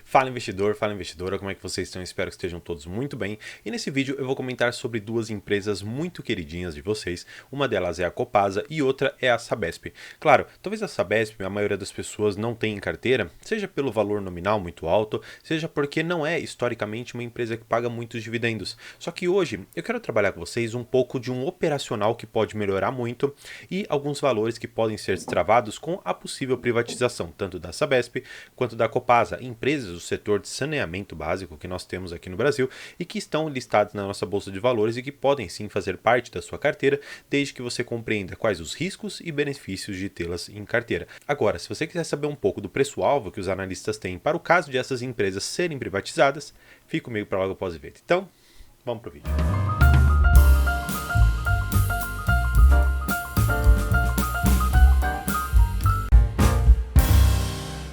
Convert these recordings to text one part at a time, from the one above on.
Fala investidor, fala investidora, como é que vocês estão? Espero que estejam todos muito bem. E nesse vídeo eu vou comentar sobre duas empresas muito queridinhas de vocês. Uma delas é a Copasa e outra é a Sabesp. Claro, talvez a Sabesp a maioria das pessoas não tenha em carteira, seja pelo valor nominal muito alto, seja porque não é historicamente uma empresa que paga muitos dividendos. Só que hoje eu quero trabalhar com vocês um pouco de um operacional que pode melhorar muito e alguns valores que podem ser destravados com a possível privatização, tanto da Sabesp quanto da Copasa, empresas do setor de saneamento básico que nós temos aqui no Brasil e que estão listados na nossa bolsa de valores e que podem sim fazer parte da sua carteira, desde que você compreenda quais os riscos e benefícios de tê-las em carteira. Agora, se você quiser saber um pouco do preço-alvo que os analistas têm para o caso de essas empresas serem privatizadas, fique comigo para logo após o vídeo. Então, vamos para o vídeo.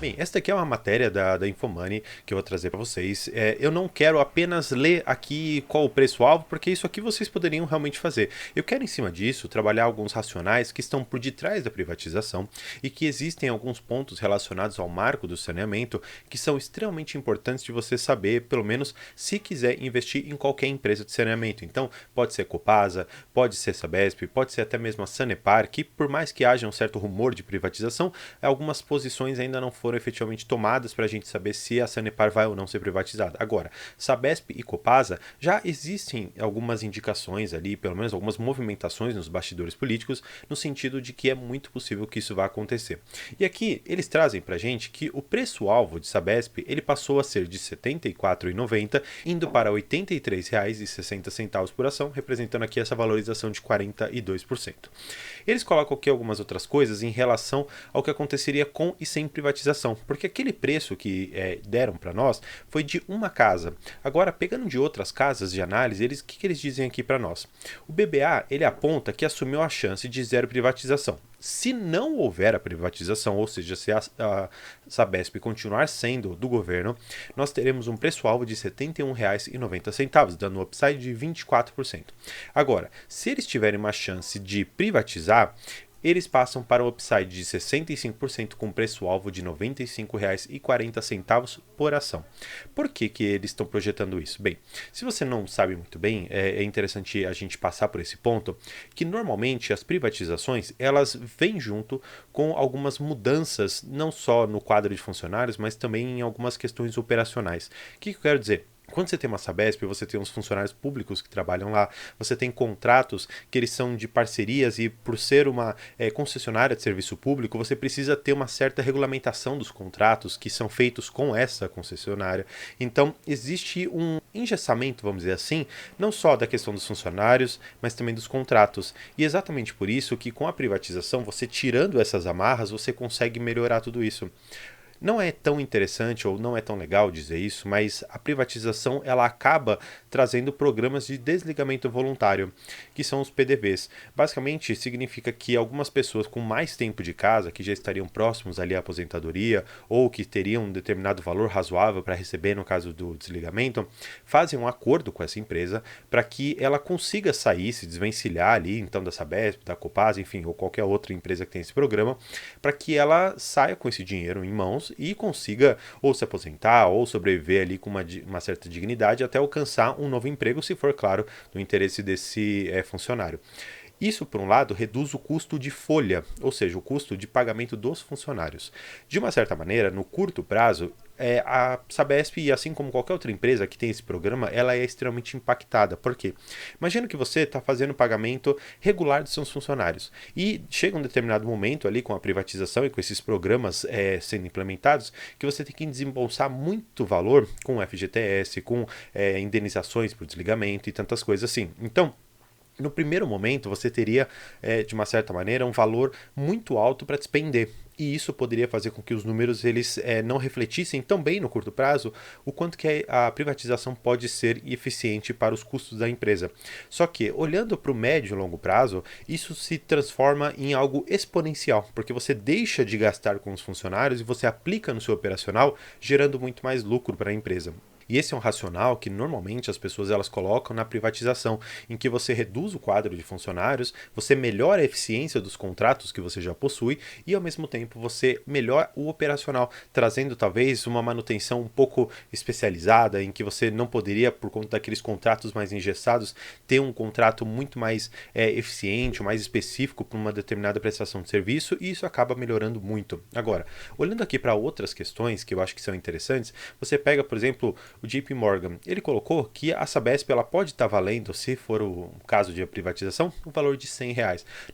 Bem, esta aqui é uma matéria da Infomoney que eu vou trazer para vocês. Eu não quero apenas ler aqui qual o preço-alvo, porque isso aqui vocês poderiam realmente fazer. Eu quero, em cima disso, trabalhar alguns racionais que estão por detrás da privatização e que existem alguns pontos relacionados ao marco do saneamento que são extremamente importantes de você saber, pelo menos se quiser investir em qualquer empresa de saneamento. Então, pode ser Copasa, pode ser Sabesp, pode ser até mesmo a Sanepar, que por mais que haja um certo rumor de privatização, algumas posições ainda não foram efetivamente tomadas para a gente saber se a Sanepar vai ou não ser privatizada. Agora, Sabesp e Copasa já existem algumas indicações ali, pelo menos algumas movimentações nos bastidores políticos, no sentido de que é muito possível que isso vá acontecer. E aqui eles trazem para a gente que o preço-alvo de Sabesp ele passou a ser de R$ 74,90, indo para R$ 83,60 por ação, representando aqui essa valorização de 42%. Eles colocam aqui algumas outras coisas em relação ao que aconteceria com e sem privatização, porque aquele preço que deram para nós foi de uma casa. Agora, pegando de outras casas de análise, o que eles dizem aqui para nós? O BBA ele aponta que assumiu a chance de zero privatização. Se não houver a privatização, ou seja, se a Sabesp continuar sendo do governo, nós teremos um preço-alvo de R$ 71,90, dando um upside de 24%. Agora, se eles tiverem uma chance de privatizar, eles passam para o upside de 65% com preço-alvo de R$ 95,40 por ação. Por que eles estão projetando isso? Bem, se você não sabe muito bem, é interessante a gente passar por esse ponto, que normalmente as privatizações, elas vêm junto com algumas mudanças, não só no quadro de funcionários, mas também em algumas questões operacionais. O que eu quero dizer? Quando você tem uma Sabesp, você tem uns funcionários públicos que trabalham lá, você tem contratos que eles são de parcerias e por ser uma concessionária de serviço público, você precisa ter uma certa regulamentação dos contratos que são feitos com essa concessionária. Então, existe um engessamento, vamos dizer assim, não só da questão dos funcionários, mas também dos contratos. E exatamente por isso que com a privatização, você tirando essas amarras, você consegue melhorar tudo isso. Não é tão interessante ou não é tão legal dizer isso, mas a privatização ela acaba trazendo programas de desligamento voluntário, que são os PDVs. Basicamente, significa que algumas pessoas com mais tempo de casa, que já estariam próximos ali à aposentadoria ou que teriam um determinado valor razoável para receber no caso do desligamento, fazem um acordo com essa empresa para que ela consiga sair, se desvencilhar ali, então da Sabesp, da Copasa, enfim, ou qualquer outra empresa que tem esse programa, para que ela saia com esse dinheiro em mãos e consiga ou se aposentar ou sobreviver ali com uma certa dignidade até alcançar um novo emprego, se for, claro, no interesse desse funcionário. Isso, por um lado, reduz o custo de folha, ou seja, o custo de pagamento dos funcionários. De uma certa maneira, no curto prazo, a Sabesp, assim como qualquer outra empresa que tem esse programa, ela é extremamente impactada. Por quê? Imagina que você está fazendo pagamento regular dos seus funcionários e chega um determinado momento ali com a privatização e com esses programas sendo implementados que você tem que desembolsar muito valor com FGTS, com indenizações por desligamento e tantas coisas assim. Então, no primeiro momento, você teria, de uma certa maneira, um valor muito alto para despender. E isso poderia fazer com que os números eles não refletissem tão bem no curto prazo o quanto que a privatização pode ser eficiente para os custos da empresa. Só que, olhando para o médio e longo prazo, isso se transforma em algo exponencial, porque você deixa de gastar com os funcionários e você aplica no seu operacional, gerando muito mais lucro para a empresa. E esse é um racional que normalmente as pessoas elas colocam na privatização, em que você reduz o quadro de funcionários, você melhora a eficiência dos contratos que você já possui e ao mesmo tempo você melhora o operacional, trazendo talvez uma manutenção um pouco especializada, em que você não poderia, por conta daqueles contratos mais engessados, ter um contrato muito mais eficiente, mais específico para uma determinada prestação de serviço, e isso acaba melhorando muito. Agora, olhando aqui para outras questões que eu acho que são interessantes, você pega, por exemplo, o JP Morgan. Ele colocou que a Sabesp ela pode estar valendo, se for o caso de privatização, o valor de R$ 100.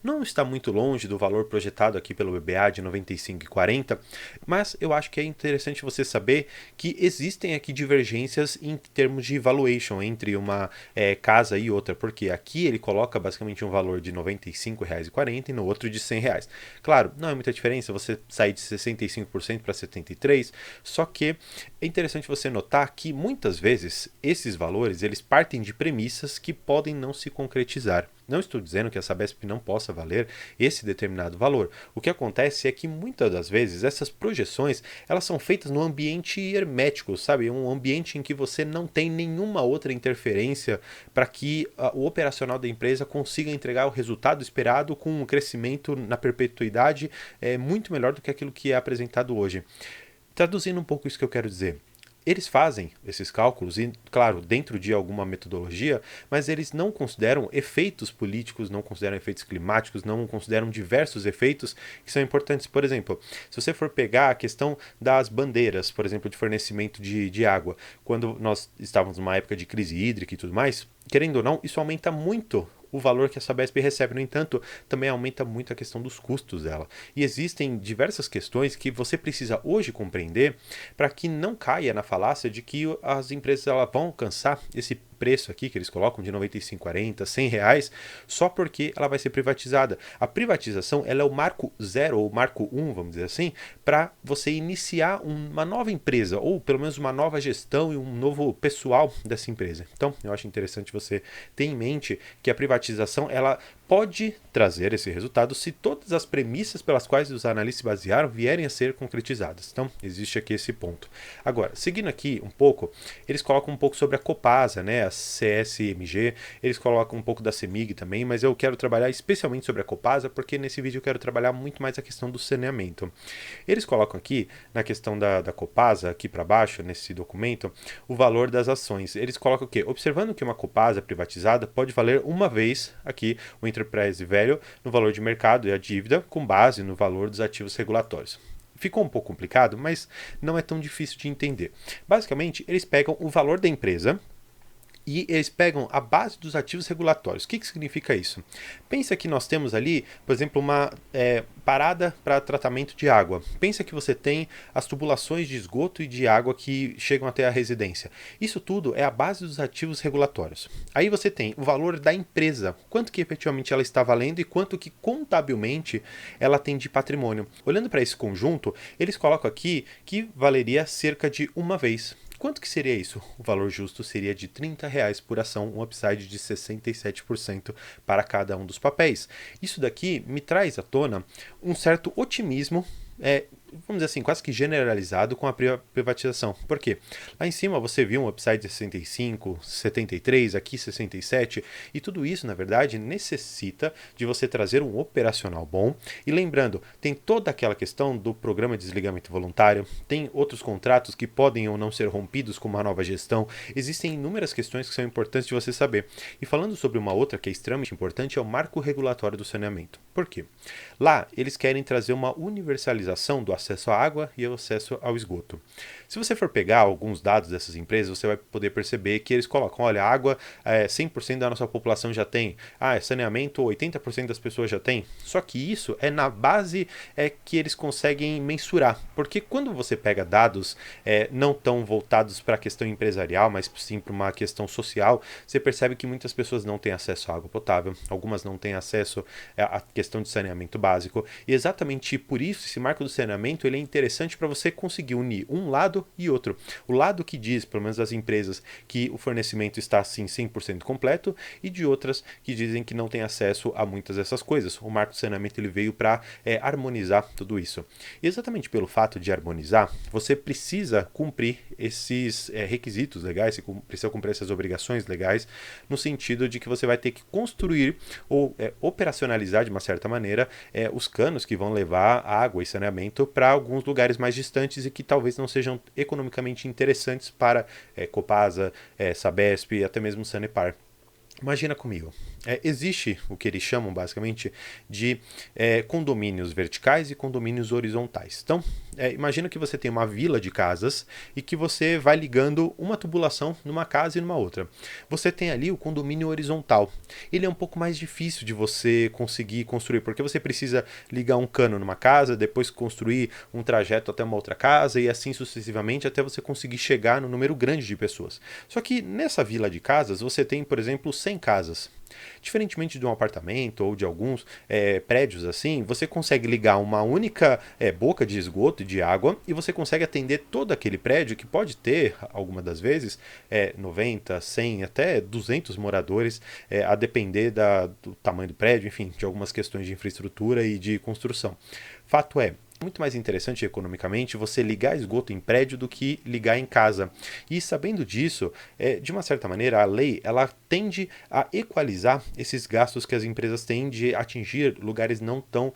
Não está muito longe do valor projetado aqui pelo BBA de R$ 95,40, mas eu acho que é interessante você saber que existem aqui divergências em termos de valuation entre uma casa e outra, porque aqui ele coloca basicamente um valor de R$ 95,40 e no outro de R$ 100. Claro, não é muita diferença você sair de 65% para 73%, só que é interessante você notar que muitas vezes esses valores eles partem de premissas que podem não se concretizar. Não estou dizendo que a Sabesp não possa valer esse determinado valor. O que acontece é que muitas das vezes essas projeções elas são feitas num ambiente hermético, sabe? Um ambiente em que você não tem nenhuma outra interferência para que o operacional da empresa consiga entregar o resultado esperado com um crescimento na perpetuidade muito melhor do que aquilo que é apresentado hoje. Traduzindo um pouco isso que eu quero dizer. Eles fazem esses cálculos, e, claro, dentro de alguma metodologia, mas eles não consideram efeitos políticos, não consideram efeitos climáticos, não consideram diversos efeitos que são importantes. Por exemplo, se você for pegar a questão das bandeiras, por exemplo, de fornecimento de água, quando nós estávamos numa época de crise hídrica e tudo mais, querendo ou não, isso aumenta muito o valor que a Sabesp recebe. No entanto, também aumenta muito a questão dos custos dela. E existem diversas questões que você precisa hoje compreender para que não caia na falácia de que as empresas elas vão alcançar esse preço aqui que eles colocam de 95,40, R$ 100, só porque ela vai ser privatizada. A privatização ela é o marco zero, ou marco 1, vamos dizer assim, para você iniciar uma nova empresa, ou pelo menos uma nova gestão e um novo pessoal dessa empresa. Então, eu acho interessante você ter em mente que a privatização ela pode trazer esse resultado se todas as premissas pelas quais os analistas se basearam vierem a ser concretizadas. Então, existe aqui esse ponto. Agora, seguindo aqui um pouco, eles colocam um pouco sobre a Copasa, né, a CSMG, eles colocam um pouco da CEMIG também, mas eu quero trabalhar especialmente sobre a Copasa, porque nesse vídeo eu quero trabalhar muito mais a questão do saneamento. Eles colocam aqui, na questão da Copasa, aqui para baixo, nesse documento, o valor das ações. Eles colocam o quê? Observando que uma Copasa privatizada pode valer uma vez aqui o Enterprise Value no valor de mercado e a dívida com base no valor dos ativos regulatórios. Ficou um pouco complicado, mas não é tão difícil de entender. Basicamente, eles pegam o valor da empresa e eles pegam a base dos ativos regulatórios. O que significa isso? Pensa que nós temos ali, por exemplo, uma parada para tratamento de água. Pensa que você tem as tubulações de esgoto e de água que chegam até a residência. Isso tudo é a base dos ativos regulatórios. Aí você tem o valor da empresa, quanto que efetivamente ela está valendo e quanto que contabilmente ela tem de patrimônio. Olhando para esse conjunto, eles colocam aqui que valeria cerca de uma vez. Quanto que seria isso? O valor justo seria de R$ 30 por ação, um upside de 67% para cada um dos papéis. Isso daqui me traz à tona um certo otimismo, vamos dizer assim, quase que generalizado com a privatização. Por quê? Lá em cima você viu um upside de 65, 73, aqui 67, e tudo isso, na verdade, necessita de você trazer um operacional bom. E lembrando, tem toda aquela questão do programa de desligamento voluntário, tem outros contratos que podem ou não ser rompidos com uma nova gestão, existem inúmeras questões que são importantes de você saber. E falando sobre uma outra que é extremamente importante, é o marco regulatório do saneamento. Por quê? Lá, eles querem trazer uma universalização do acesso à água e o acesso ao esgoto. Se você for pegar alguns dados dessas empresas, você vai poder perceber que eles colocam, olha, a água 100% da nossa população já tem, saneamento 80% das pessoas já tem. Só que isso é na base que eles conseguem mensurar, porque quando você pega dados não tão voltados para a questão empresarial, mas sim para uma questão social, você percebe que muitas pessoas não têm acesso à água potável, algumas não têm acesso à questão de saneamento básico, e exatamente por isso esse marco do saneamento ele é interessante para você conseguir unir um lado lado e outro. O lado que diz, pelo menos das empresas, que o fornecimento está assim 100% completo e de outras que dizem que não tem acesso a muitas dessas coisas. O marco do saneamento ele veio para harmonizar tudo isso. E exatamente pelo fato de harmonizar, você precisa cumprir esses requisitos legais, você precisa cumprir essas obrigações legais, no sentido de que você vai ter que construir ou operacionalizar de uma certa maneira os canos que vão levar água e saneamento para alguns lugares mais distantes e que talvez não sejam economicamente interessantes para Copasa, Sabesp e até mesmo Sanepar. Imagina comigo, existe o que eles chamam basicamente de condomínios verticais e condomínios horizontais. Então, imagina que você tem uma vila de casas e que você vai ligando uma tubulação numa casa e numa outra. Você tem ali o condomínio horizontal. Ele é um pouco mais difícil de você conseguir construir, porque você precisa ligar um cano numa casa, depois construir um trajeto até uma outra casa e assim sucessivamente até você conseguir chegar no número grande de pessoas. Só que nessa vila de casas você tem, por exemplo, 100 casas. Diferentemente de um apartamento ou de alguns prédios assim, você consegue ligar uma única boca de esgoto e de água e você consegue atender todo aquele prédio que pode ter, algumas das vezes, 90, 100, até 200 moradores, a depender do tamanho do prédio, enfim, de algumas questões de infraestrutura e de construção. Fato é, muito mais interessante economicamente você ligar esgoto em prédio do que ligar em casa. E sabendo disso, de uma certa maneira, a lei ela tende a equalizar esses gastos que as empresas têm de atingir lugares não tão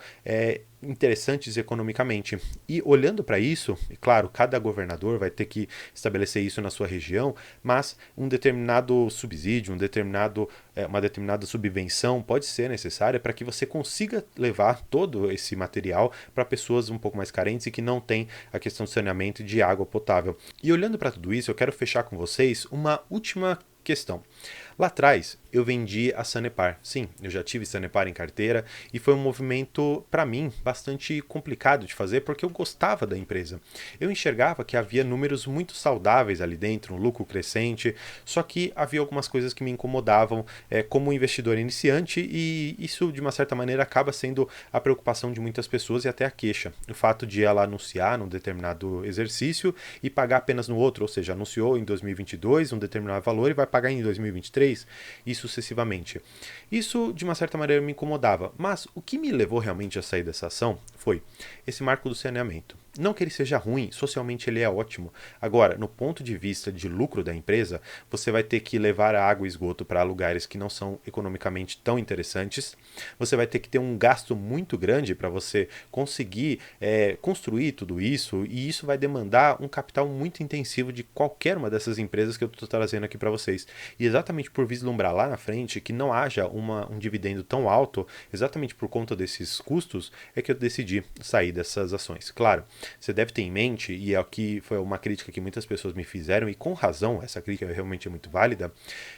interessantes economicamente. E olhando para isso, e claro, cada governador vai ter que estabelecer isso na sua região, mas um determinado subsídio, uma determinada subvenção pode ser necessária para que você consiga levar todo esse material para pessoas um pouco mais carentes e que não têm a questão de saneamento e de água potável. E olhando para tudo isso, eu quero fechar com vocês uma última questão. Lá atrás, eu vendi a Sanepar. Sim, eu já tive Sanepar em carteira e foi um movimento, para mim, bastante complicado de fazer porque eu gostava da empresa. Eu enxergava que havia números muito saudáveis ali dentro, um lucro crescente, só que havia algumas coisas que me incomodavam como investidor iniciante e isso, de uma certa maneira, acaba sendo a preocupação de muitas pessoas e até a queixa. O fato de ela anunciar num determinado exercício e pagar apenas no outro, ou seja, anunciou em 2022 um determinado valor e vai pagar em 2023 e sucessivamente. Isso, de uma certa maneira, me incomodava, mas o que me levou realmente a sair dessa ação foi esse marco do saneamento. Não que ele seja ruim, socialmente ele é ótimo. Agora, no ponto de vista de lucro da empresa, você vai ter que levar a água e esgoto para lugares que não são economicamente tão interessantes. Você vai ter que ter um gasto muito grande para você conseguir construir tudo isso, e isso vai demandar um capital muito intensivo de qualquer uma dessas empresas que eu estou trazendo aqui para vocês. E exatamente por vislumbrar lá na frente que não haja um dividendo tão alto, exatamente por conta desses custos, é que eu decidi sair dessas ações. Claro, você deve ter em mente, e aqui foi uma crítica que muitas pessoas me fizeram, e com razão, essa crítica realmente é muito válida,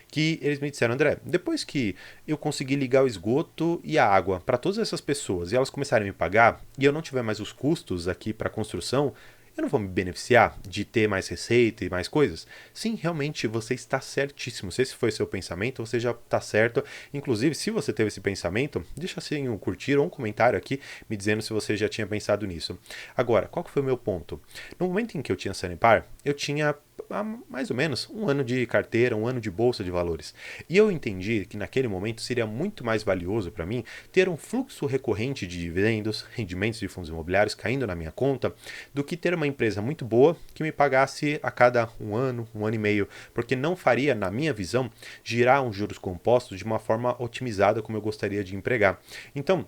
que eles me disseram: André, depois que eu conseguir ligar o esgoto e a água para todas essas pessoas e elas começarem a me pagar, e eu não tiver mais os custos aqui para a construção, eu não vou me beneficiar de ter mais receita e mais coisas? Sim, realmente você está certíssimo. Se esse foi seu pensamento, você já está certo. Inclusive, se você teve esse pensamento, deixa assim um curtir ou um comentário aqui me dizendo se você já tinha pensado nisso. Agora, qual que foi o meu ponto? No momento em que eu tinha Sanepar, eu tinha há mais ou menos um ano de carteira, um ano de bolsa de valores. E eu entendi que naquele momento seria muito mais valioso para mim ter um fluxo recorrente de dividendos, rendimentos de fundos imobiliários caindo na minha conta, do que ter uma empresa muito boa que me pagasse a cada um ano e meio, porque não faria, na minha visão, girar uns juros compostos de uma forma otimizada como eu gostaria de empregar. Então,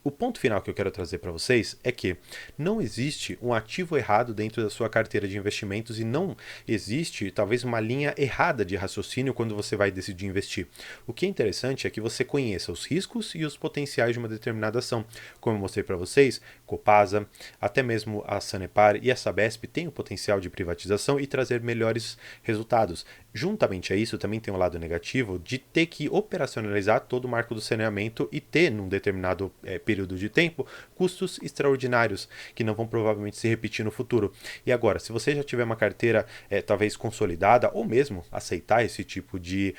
o ponto final que eu quero trazer para vocês é que não existe um ativo errado dentro da sua carteira de investimentos e não existe, talvez, uma linha errada de raciocínio quando você vai decidir investir. O que é interessante é que você conheça os riscos e os potenciais de uma determinada ação. Como eu mostrei para vocês, Copasa, até mesmo a Sanepar e a Sabesp têm o potencial de privatização e trazer melhores resultados. Juntamente a isso, também tem um lado negativo de ter que operacionalizar todo o marco do saneamento e ter, num determinado período de tempo, custos extraordinários que não vão provavelmente se repetir no futuro. E agora, se você já tiver uma carteira talvez consolidada ou mesmo aceitar esse tipo de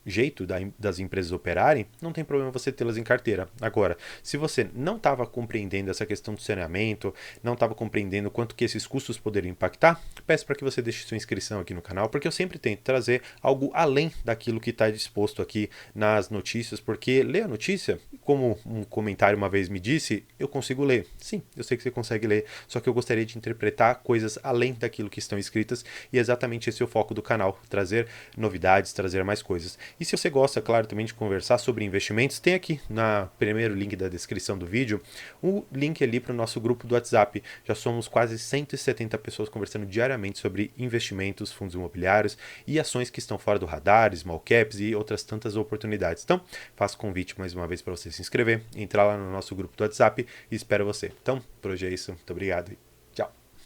jeito das empresas operarem, não tem problema você tê-las em carteira. Agora, se você não estava compreendendo essa questão do saneamento, não estava compreendendo quanto que esses custos poderiam impactar, peço para que você deixe sua inscrição aqui no canal, porque eu sempre tento trazer algo além daquilo que está disposto aqui nas notícias, porque ler a notícia, como um comentário uma vez me disse, eu consigo ler. Sim, eu sei que você consegue ler, só que eu gostaria de interpretar coisas além daquilo que estão escritas, e exatamente esse é o foco do canal, trazer novidades, trazer mais coisas. E se você gosta, claro, também de conversar sobre investimentos, tem aqui no primeiro link da descrição do vídeo o link ali para o nosso grupo do WhatsApp. Já somos quase 170 pessoas conversando diariamente sobre investimentos, fundos imobiliários e ações que estão fora do radar, small caps e outras tantas oportunidades. Então, faço convite mais uma vez para você se inscrever, entrar lá no nosso grupo do WhatsApp e espero você. Então, por hoje é isso. Muito obrigado.